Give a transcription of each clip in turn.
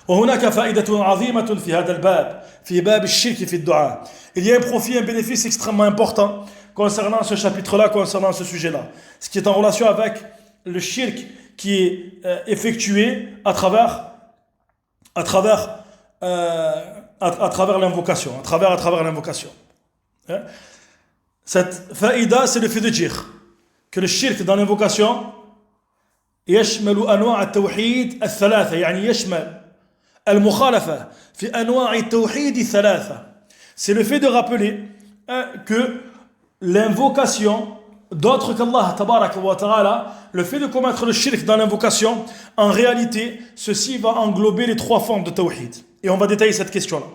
وهناك فائدة عظيمة في هذا الباب في باب الشرك في الدعاء. Il y a un profit, un bénéfice extrêmement important concernant ce chapitre-là, concernant ce sujet-là. Ce qui est en relation avec le shirk qui est effectué à travers l'invocation, à travers l'invocation. Hein? Cette faïda, c'est le fait de dire que le shirk dans l'invocation يشمل أنواع التوحيد الثلاثة، يعني يشمل المخالفة في أنواع التوحيد الثلاثة. C'est le fait de rappeler que l'invocation d'autres qu'Allah tabaraka wa ta'ala, le fait de commettre le shirk dans l'invocation, en réalité, ceci va englober les trois formes de tawhid. Et on va détailler cette question-là.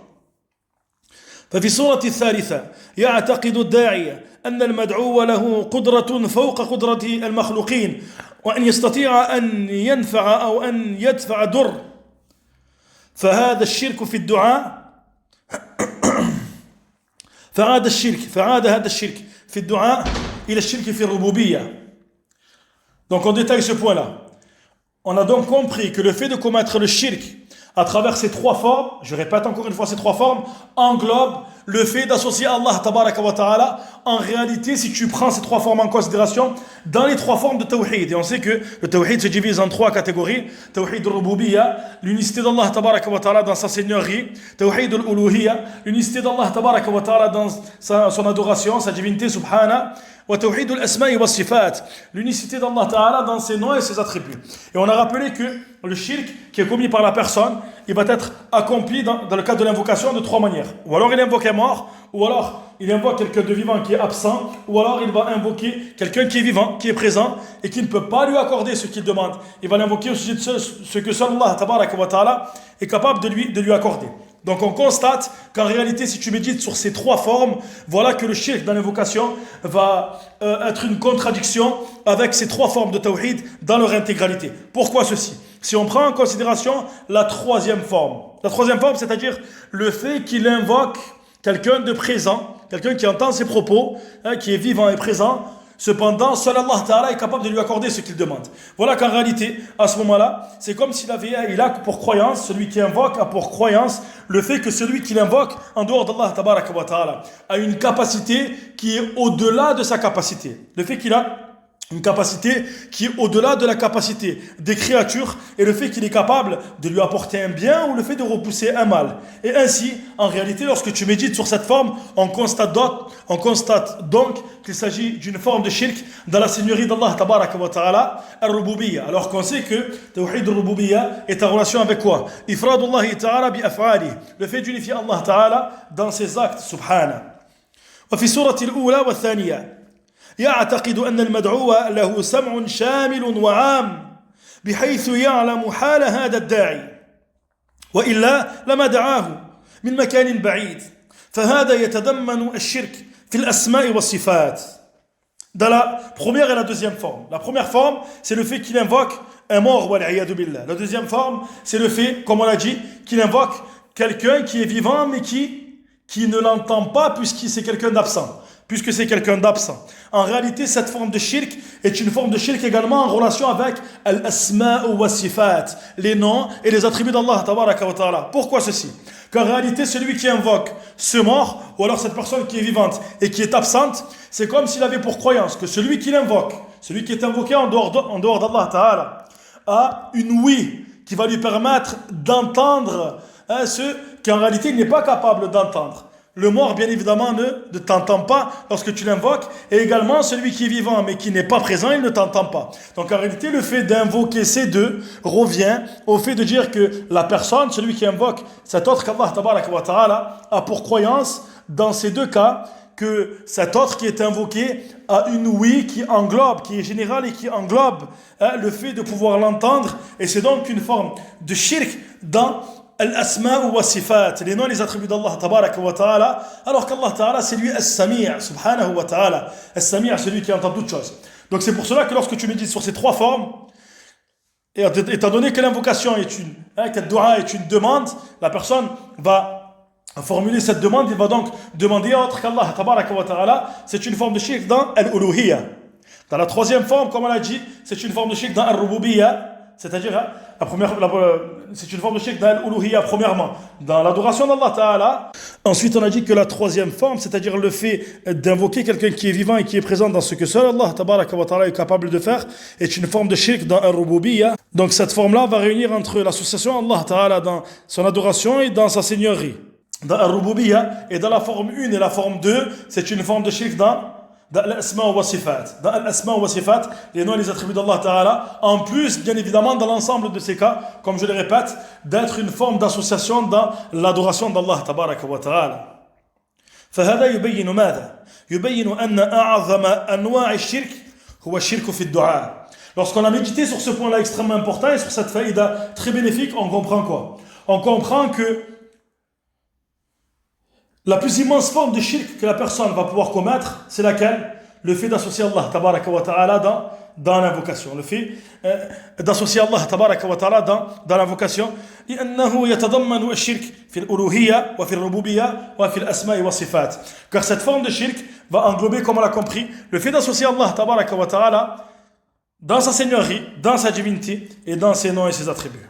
ففي الصورة الثالثة يعتقد الداعية أن المدعو له قدرة فوق قدرة المخلوقين وأن يستطيع أن ينفع أو أن يدفع ضر، فهذا الشرك في الدعاء فعاد هذا الشرك في الدعاء إلى الشرك في الربوبية. Donc on détaille ce point-là. On a donc compris que le fait de commettre le shirk à travers ces trois formes, je répète encore une fois, ces trois formes englobe le fait d'associer Allah tabaraka wa ta'ala. En réalité, si tu prends ces trois formes en considération, dans les trois formes de tawhid, et on sait que le tawhid se divise en trois catégories: tawhid al-rububiyya, l'unicité d'Allah tabaraka wa ta'ala dans sa seigneurie; tawhid al-uluhiyya, l'unicité d'Allah tabaraka wa ta'ala dans son adoration, sa divinité subhana; wa tawhid al-asma'i wa sifat, l'unicité d'Allah ta'ala dans ses noms et ses attributs. Et on a rappelé que le shirk qui est commis par la personne, il va être accompli dans le cadre de l'invocation de trois manières. Ou alors il invoque un mort, ou alors il invoque quelqu'un de vivant qui est absent, ou alors il va invoquer quelqu'un qui est vivant, qui est présent et qui ne peut pas lui accorder ce qu'il demande. Il va l'invoquer au sujet de ce que seul Allah tabaraka wa ta'ala est capable de lui accorder. Donc on constate qu'en réalité, si tu médites sur ces trois formes, voilà que le shirk dans l'invocation va être une contradiction avec ces trois formes de tawhid dans leur intégralité. Pourquoi ceci? Si on prend en considération la troisième forme, c'est-à-dire le fait qu'il invoque quelqu'un de présent, quelqu'un qui entend ses propos, qui est vivant et présent, cependant, seul Allah Ta'ala est capable de lui accorder ce qu'il demande. Voilà qu'en réalité, à ce moment-là, c'est comme il a pour croyance, celui qui invoque a pour croyance le fait que celui qui l'invoque, en dehors d'Allah Tabaraka wa Ta'ala, a une capacité qui est au-delà de sa capacité. Le fait qu'il a une capacité qui est au-delà de la capacité des créatures, et le fait qu'il est capable de lui apporter un bien ou le fait de repousser un mal. Et ainsi, en réalité, lorsque tu médites sur cette forme, on constate donc qu'il s'agit d'une forme de shirk dans la seigneurie d'Allah tabaraka wa ta'ala, al-rububiyya. Alors qu'on sait que tawhid al-rububiyya est en relation avec quoi? Ifradullah ta'ala bi af'ali, le fait d'unifier Allah ta'ala dans ses actes, subhana. وفي سورة الأولى والثانية يعتقد أن المدعو له سمع شامل وعام بحيث يعلم حال هذا الداعي وإلا لما دعاه من مكان بعيد فهذا يتضمن الشرك في الأسماء والصفات. Dans la première et la deuxième forme. La première forme, c'est le fait qu'il invoque un mort, wal'iyadu billah. La deuxième forme, c'est le fait, comme on l'a dit, qu'il invoque quelqu'un qui est vivant mais qui ne l'entend pas puisque c'est quelqu'un d'absent. En réalité, cette forme de shirk est une forme de shirk également en relation avec al-asma' wa sifat, les noms et les attributs d'Allah tabaraka wa ta'ala. Pourquoi ceci? Qu'en réalité, celui qui invoque ce mort, ou alors cette personne qui est vivante et qui est absente, c'est comme s'il avait pour croyance que celui qui l'invoque, celui qui est invoqué en dehors d'Allah ta'ala, a une ouïe qui va lui permettre d'entendre ce qu'en réalité il n'est pas capable d'entendre. Le mort, bien évidemment, ne t'entend pas lorsque tu l'invoques. Et également, celui qui est vivant, mais qui n'est pas présent, il ne t'entend pas. Donc, en réalité, le fait d'invoquer ces deux revient au fait de dire que la personne, celui qui invoque cet autre qu'Allah tabaraka wa ta'ala, a pour croyance, dans ces deux cas, que cet autre qui est invoqué a une ouïe qui englobe, qui est générale et qui englobe le fait de pouvoir l'entendre. Et c'est donc une forme de shirk dans al-asma' wa sifat, les noms et les attributs d'Allah tabaraka wa ta'ala, alors qu'Allah ta'ala c'est lui as-sami' subhanahu wa ta'ala. As-sami' celui qui entend toutes choses. Donc c'est pour cela que lorsque tu médites sur ces trois formes, et étant donné que l'invocation que le dua est une demande, la personne va formuler cette demande, il va donc demander à autre qu'Allah tabaraka wa ta'ala. C'est une forme de shirk dans al-uluhiyya. Dans la troisième forme, comme on l'a dit, c'est une forme de shirk dans al-rububiyya, c'est-à-dire c'est une forme de shirk dans l'uluhiyya premièrement, dans l'adoration d'Allah Ta'ala. Ensuite on a dit que la troisième forme, c'est-à-dire le fait d'invoquer quelqu'un qui est vivant et qui est présent dans ce que seul Allah Tabaraka wa Ta'ala est capable de faire, est une forme de shirk dans al-rububiyya. Donc cette forme-là va réunir entre l'association Allah Ta'ala dans son adoration et dans sa seigneurie. Dans al-rububiyya et dans la forme 1 et la forme 2, c'est une forme de shirk dans l'asma wa sifat. Dans l'asma wa sifat, les noms et les attributs d'Allah Ta'ala, en plus, bien évidemment, dans l'ensemble de ces cas, comme je le répète, d'être une forme d'association dans l'adoration d'Allah Tabaraka wa Ta'ala. فهذا يبين ماذا؟ يبين أن أعظم أنواع الشرك هو الشرك في الدعاء. Lorsqu'on a médité sur ce point-là extrêmement important et sur cette faïda très bénéfique, on comprend quoi? On comprend que la plus immense forme de shirk que la personne va pouvoir commettre, c'est laquelle? Le fait d'associer Allah Tabaraka wa Ta'ala dans l'invocation. Le fait d'associer Allah Tabaraka wa Ta'ala dans l'invocation. لأنه يتضمن الشرك في الألوهية وفي الربوبية وفي الأسماء والصفات. Car cette forme de shirk va englober, comme on l'a compris, le fait d'associer Allah Tabaraka wa Ta'ala dans sa seigneurie, dans sa divinité et dans ses noms et ses attributs.